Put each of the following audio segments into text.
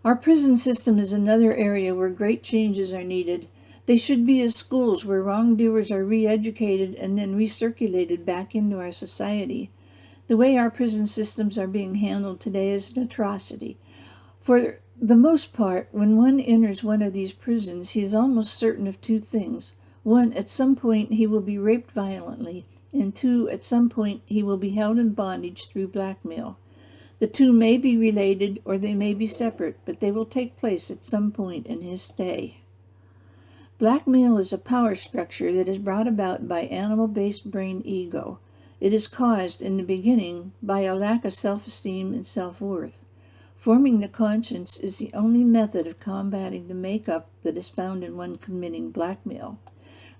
Our prison system is another area where great changes are needed. They should be as schools where wrongdoers are re-educated and then recirculated back into our society. The way our prison systems are being handled today is an atrocity. For the most part, when one enters one of these prisons, he is almost certain of two things. One, at some point he will be raped violently, and two, at some point he will be held in bondage through blackmail. The two may be related or they may be separate, but they will take place at some point in his stay. Blackmail is a power structure that is brought about by animal-based brain ego. It is caused, in the beginning, by a lack of self-esteem and self-worth. Forming the conscience is the only method of combating the makeup that is found in one committing blackmail.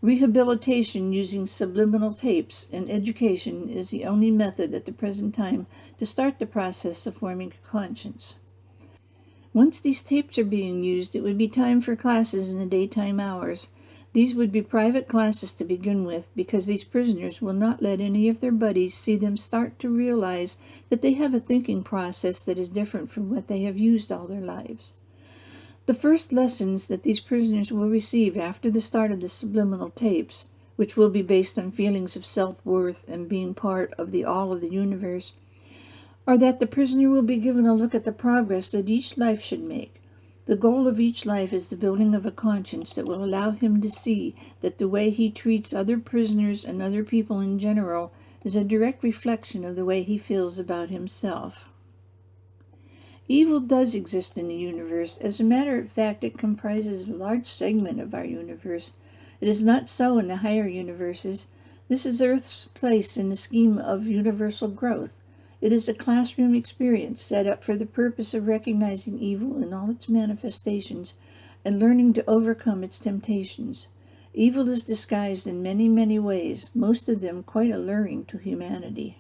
Rehabilitation using subliminal tapes and education is the only method at the present time to start the process of forming a conscience. Once these tapes are being used, it would be time for classes in the daytime hours. These would be private classes to begin with, because these prisoners will not let any of their buddies see them start to realize that they have a thinking process that is different from what they have used all their lives. The first lessons that these prisoners will receive after the start of the subliminal tapes, which will be based on feelings of self-worth and being part of the all of the universe, are that the prisoner will be given a look at the progress that each life should make. The goal of each life is the building of a conscience that will allow him to see that the way he treats other prisoners and other people in general is a direct reflection of the way he feels about himself. Evil does exist in the universe. As a matter of fact, it comprises a large segment of our universe. It is not so in the higher universes. This is Earth's place in the scheme of universal growth. It is a classroom experience set up for the purpose of recognizing evil in all its manifestations and learning to overcome its temptations. Evil is disguised in many, many ways, most of them quite alluring to humanity.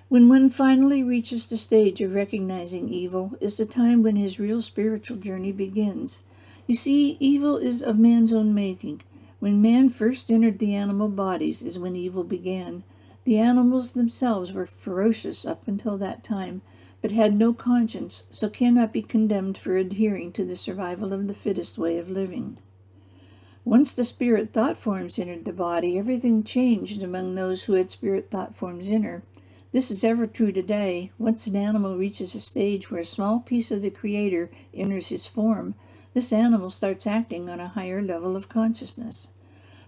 When one finally reaches the stage of recognizing evil is the time when his real spiritual journey begins. You see, evil is of man's own making. When man first entered the animal bodies is when evil began. The animals themselves were ferocious up until that time, but had no conscience, so cannot be condemned for adhering to the survival of the fittest way of living. Once the spirit thought forms entered the body, everything changed among those who had spirit thought forms enter. This is ever true today. Once an animal reaches a stage where a small piece of the Creator enters his form, this animal starts acting on a higher level of consciousness.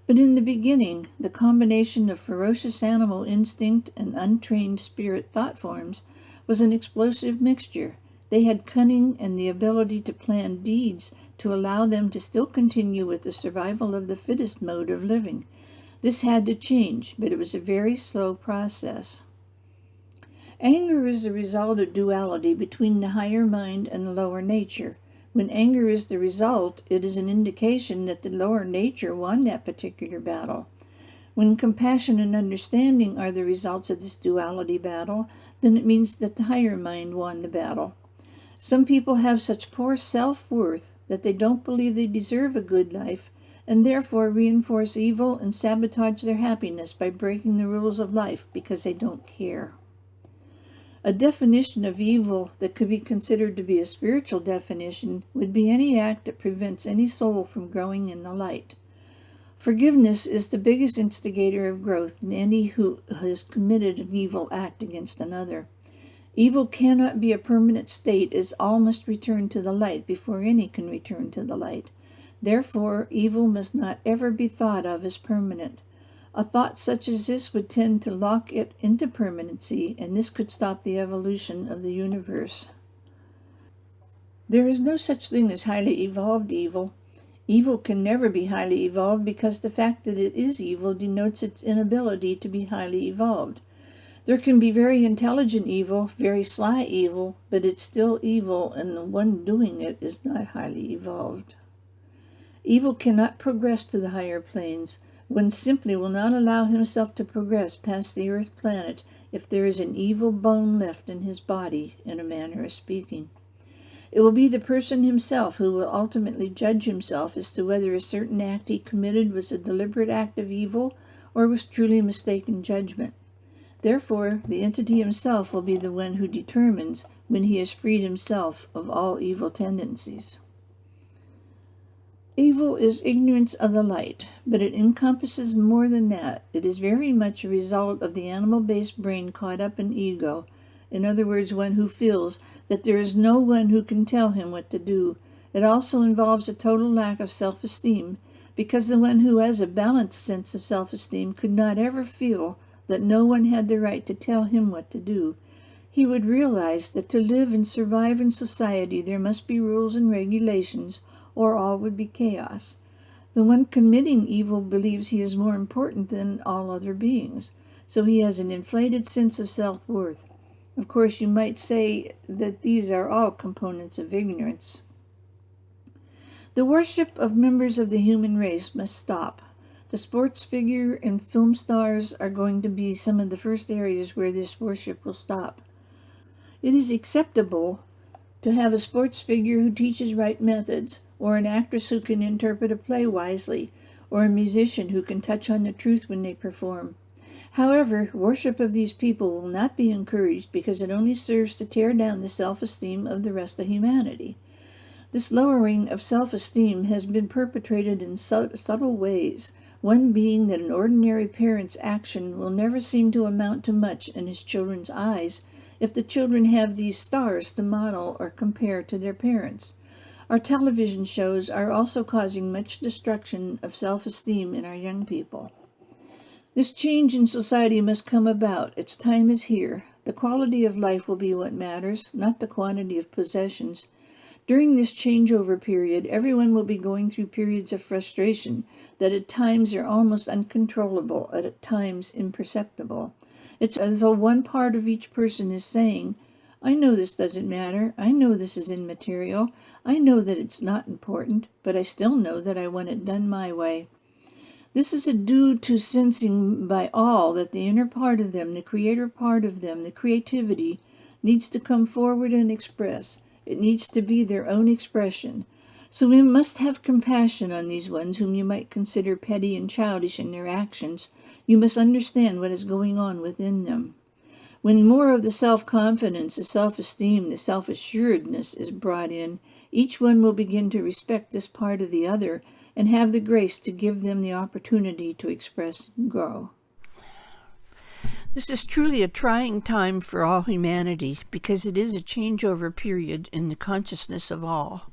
But in the beginning, the combination of ferocious animal instinct and untrained spirit thought forms was an explosive mixture. They had cunning and the ability to plan deeds to allow them to still continue with the survival of the fittest mode of living. This had to change, but it was a very slow process. Anger is the result of duality between the higher mind and the lower nature. When anger is the result, it is an indication that the lower nature won that particular battle. When compassion and understanding are the results of this duality battle, then it means that the higher mind won the battle. Some people have such poor self-worth that they don't believe they deserve a good life, and therefore reinforce evil and sabotage their happiness by breaking the rules of life because they don't care. A definition of evil that could be considered to be a spiritual definition would be any act that prevents any soul from growing in the light. Forgiveness is the biggest instigator of growth in any who has committed an evil act against another. Evil cannot be a permanent state, as all must return to the light before any can return to the light. Therefore, evil must not ever be thought of as permanent. A thought such as this would tend to lock it into permanency, and this could stop the evolution of the universe. There is no such thing as highly evolved evil. Evil can never be highly evolved because the fact that it is evil denotes its inability to be highly evolved. There can be very intelligent evil, very sly evil, but it's still evil, and the one doing it is not highly evolved. Evil cannot progress to the higher planes. One simply will not allow himself to progress past the Earth planet if there is an evil bone left in his body, in a manner of speaking. It will be the person himself who will ultimately judge himself as to whether a certain act he committed was a deliberate act of evil or was truly mistaken judgment. Therefore, the entity himself will be the one who determines when he has freed himself of all evil tendencies. Evil is ignorance of the light, but it encompasses more than that. It is very much a result of the animal-based brain caught up in ego. In other words, one who feels that there is no one who can tell him what to do. It also involves a total lack of self-esteem, because the one who has a balanced sense of self-esteem could not ever feel that no one had the right to tell him what to do. He would realize that to live and survive in society there must be rules and regulations, or all would be chaos. The one committing evil believes he is more important than all other beings, so he has an inflated sense of self-worth. Of course, you might say that these are all components of ignorance. The worship of members of the human race must stop. The sports figure and film stars are going to be some of the first areas where this worship will stop. It is acceptable to have a sports figure who teaches right methods, or an actress who can interpret a play wisely, or a musician who can touch on the truth when they perform. However, worship of these people will not be encouraged because it only serves to tear down the self-esteem of the rest of humanity. This lowering of self-esteem has been perpetrated in subtle ways, one being that an ordinary parent's action will never seem to amount to much in his children's eyes if the children have these stars to model or compare to their parents. Our television shows are also causing much destruction of self-esteem in our young people. This change in society must come about. Its time is here. The quality of life will be what matters, not the quantity of possessions. During this changeover period, everyone will be going through periods of frustration that at times are almost uncontrollable, at times imperceptible. It's as though one part of each person is saying, I know this doesn't matter. I know this is immaterial. I know that it's not important, but I still know that I want it done my way. This is due to sensing by all that the inner part of them, the creator part of them, the creativity, needs to come forward and express. It needs to be their own expression. So we must have compassion on these ones whom you might consider petty and childish in their actions. You must understand what is going on within them. When more of the self-confidence, the self-esteem, the self-assuredness is brought in, each one will begin to respect this part of the other and have the grace to give them the opportunity to express and grow. This is truly a trying time for all humanity because it is a changeover period in the consciousness of all.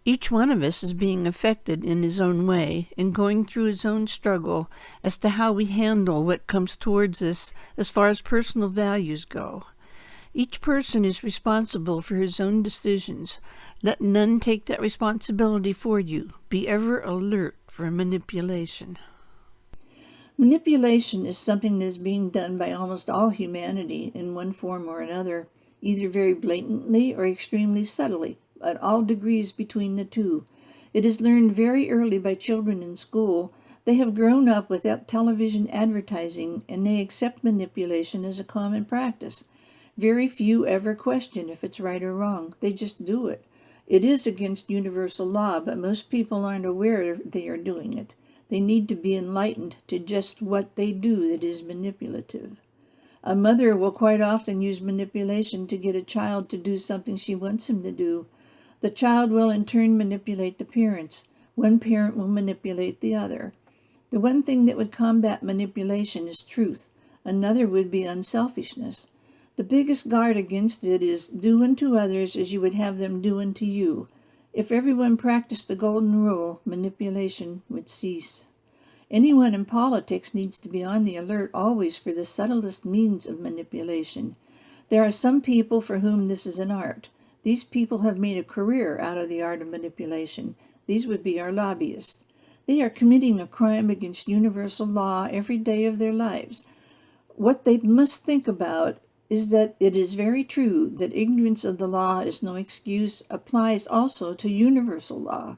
Each one of us is being affected in his own way and going through his own struggle as to how we handle what comes towards us as far as personal values go. Each person is responsible for his own decisions. Let none take that responsibility for you. Be ever alert for manipulation. Manipulation is something that is being done by almost all humanity in one form or another, either very blatantly or extremely subtly, at all degrees between the two. It is learned very early by children in school. They have grown up without television advertising, and they accept manipulation as a common practice. Very few ever question if it's right or wrong. They just do it. It is against universal law, but most people aren't aware they are doing it. They need to be enlightened to just what they do that is manipulative. A mother will quite often use manipulation to get a child to do something she wants him to do. The child will in turn manipulate the parents. One parent will manipulate the other. The one thing that would combat manipulation is truth. Another would be unselfishness. The biggest guard against it is do unto others as you would have them do unto you. If everyone practiced the golden rule, manipulation would cease. Anyone in politics needs to be on the alert always for the subtlest means of manipulation. There are some people for whom this is an art. These people have made a career out of the art of manipulation. These would be our lobbyists. They are committing a crime against universal law every day of their lives. What they must think about is that it is very true that ignorance of the law is no excuse applies also to universal law.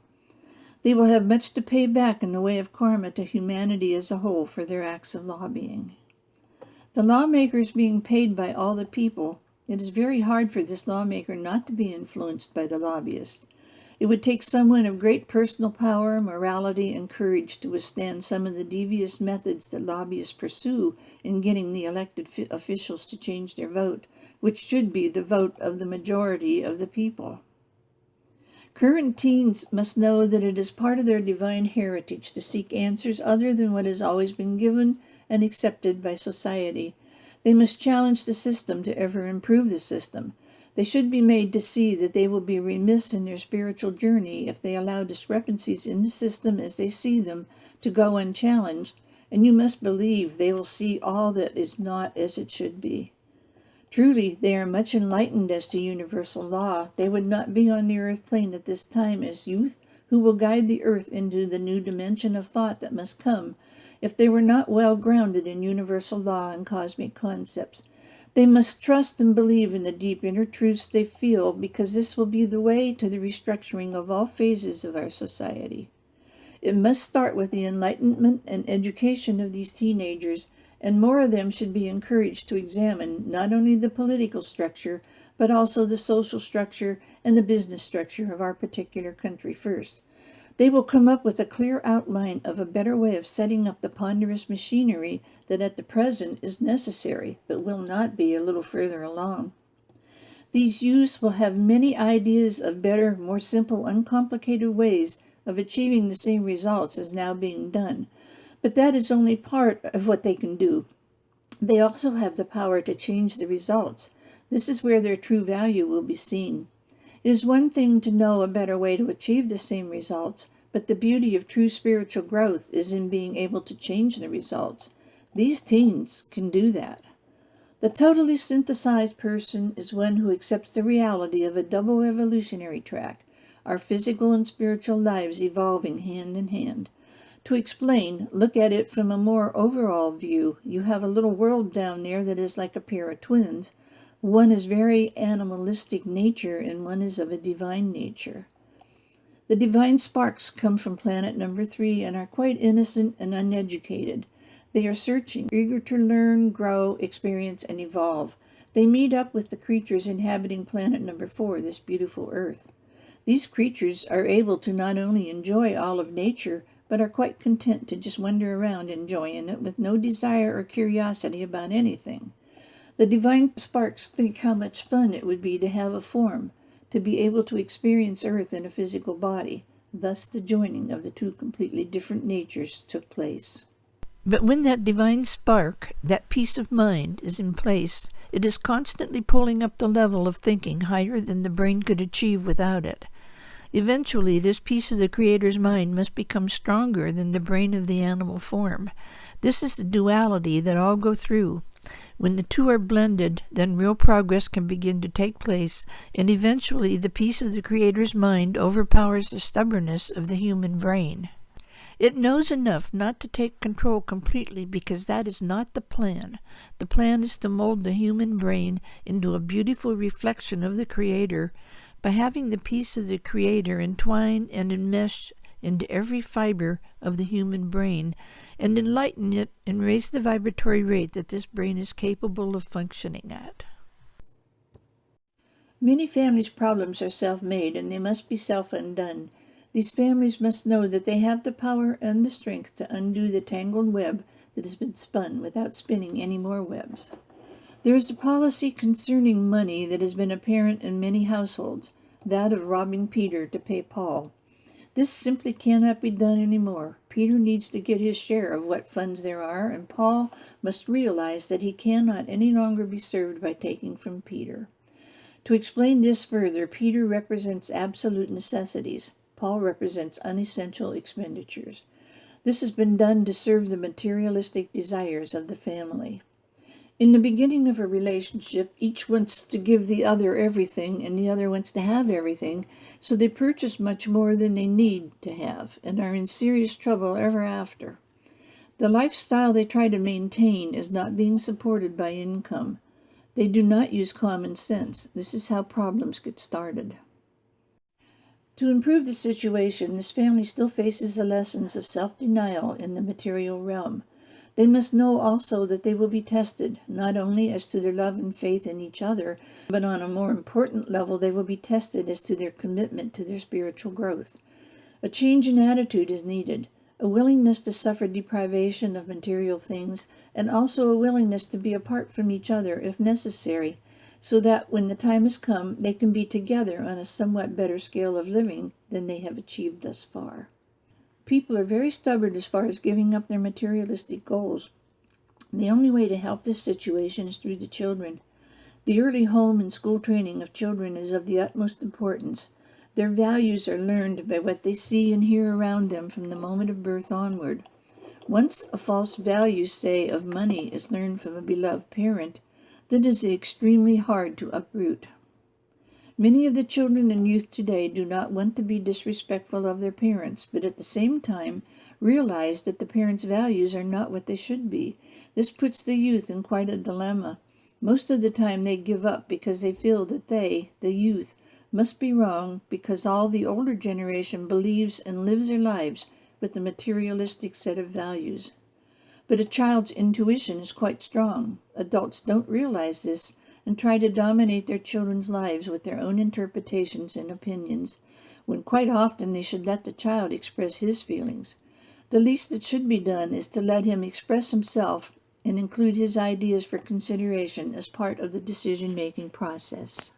They will have much to pay back in the way of karma to humanity as a whole for their acts of lobbying. The lawmakers being paid by all the people, it is very hard for this lawmaker not to be influenced by the lobbyist. It would take someone of great personal power, morality, and courage to withstand some of the devious methods that lobbyists pursue in getting the elected officials to change their vote, which should be the vote of the majority of the people. Current teens must know that it is part of their divine heritage to seek answers other than what has always been given and accepted by society. They must challenge the system to ever improve the system. They should be made to see that they will be remiss in their spiritual journey if they allow discrepancies in the system as they see them to go unchallenged, and you must believe they will see all that is not as it should be. Truly, they are much enlightened as to universal law. They would not be on the earth plane at this time as youth who will guide the earth into the new dimension of thought that must come if they were not well grounded in universal law and cosmic concepts. They must trust and believe in the deep inner truths they feel, because this will be the way to the restructuring of all phases of our society. It must start with the enlightenment and education of these teenagers, and more of them should be encouraged to examine not only the political structure, but also the social structure and the business structure of our particular country first. They will come up with a clear outline of a better way of setting up the ponderous machinery that at the present is necessary, but will not be a little further along. These youths will have many ideas of better, more simple, uncomplicated ways of achieving the same results as now being done, but that is only part of what they can do. They also have the power to change the results. This is where their true value will be seen. It is one thing to know a better way to achieve the same results, but the beauty of true spiritual growth is in being able to change the results. These teens can do that. The totally synthesized person is one who accepts the reality of a double evolutionary track, our physical and spiritual lives evolving hand in hand. To explain, look at it from a more overall view. You have a little world down there that is like a pair of twins. One is very animalistic nature and one is of a divine nature. The divine sparks come from planet number 3 and are quite innocent and uneducated. They are searching, eager to learn, grow, experience, and evolve. They meet up with the creatures inhabiting planet number 4, this beautiful Earth. These creatures are able to not only enjoy all of nature, but are quite content to just wander around enjoying it with no desire or curiosity about anything. The divine sparks think how much fun it would be to have a form, to be able to experience Earth in a physical body. Thus the joining of the two completely different natures took place. But when that divine spark, that peace of mind, is in place, it is constantly pulling up the level of thinking higher than the brain could achieve without it. Eventually, this piece of the Creator's mind must become stronger than the brain of the animal form. This is the duality that all go through. When the two are blended, then real progress can begin to take place, and eventually the peace of the Creator's mind overpowers the stubbornness of the human brain. It knows enough not to take control completely, because that is not the plan. The plan is to mold the human brain into a beautiful reflection of the Creator, by having the peace of the Creator entwine and enmesh into every fiber of the human brain, and enlighten it and raise the vibratory rate that this brain is capable of functioning at. Many families' problems are self-made, and they must be self-undone. These families must know that they have the power and the strength to undo the tangled web that has been spun without spinning any more webs. There is a policy concerning money that has been apparent in many households, that of robbing Peter to pay Paul. This simply cannot be done anymore. Peter needs to get his share of what funds there are, and Paul must realize that he cannot any longer be served by taking from Peter. To explain this further, Peter represents absolute necessities. Paul represents unessential expenditures. This has been done to serve the materialistic desires of the family. In the beginning of a relationship, each wants to give the other everything, and the other wants to have everything, so they purchase much more than they need to have, and are in serious trouble ever after. The lifestyle they try to maintain is not being supported by income. They do not use common sense. This is how problems get started. To improve the situation, this family still faces the lessons of self-denial in the material realm. They must know also that they will be tested, not only as to their love and faith in each other, but on a more important level, they will be tested as to their commitment to their spiritual growth. A change in attitude is needed, a willingness to suffer deprivation of material things, and also a willingness to be apart from each other if necessary, so that when the time has come, they can be together on a somewhat better scale of living than they have achieved thus far. People are very stubborn as far as giving up their materialistic goals. The only way to help this situation is through the children. The early home and school training of children is of the utmost importance. Their values are learned by what they see and hear around them from the moment of birth onward. Once a false value, say, of money is learned from a beloved parent, then it is extremely hard to uproot. Many of the children and youth today do not want to be disrespectful of their parents, but at the same time realize that the parents' values are not what they should be. This puts the youth in quite a dilemma. Most of the time they give up because they feel that they, the youth, must be wrong because all the older generation believes and lives their lives with a materialistic set of values. But a child's intuition is quite strong. Adults don't realize this and try to dominate their children's lives with their own interpretations and opinions, when quite often they should let the child express his feelings. The least that should be done is to let him express himself and include his ideas for consideration as part of the decision-making process.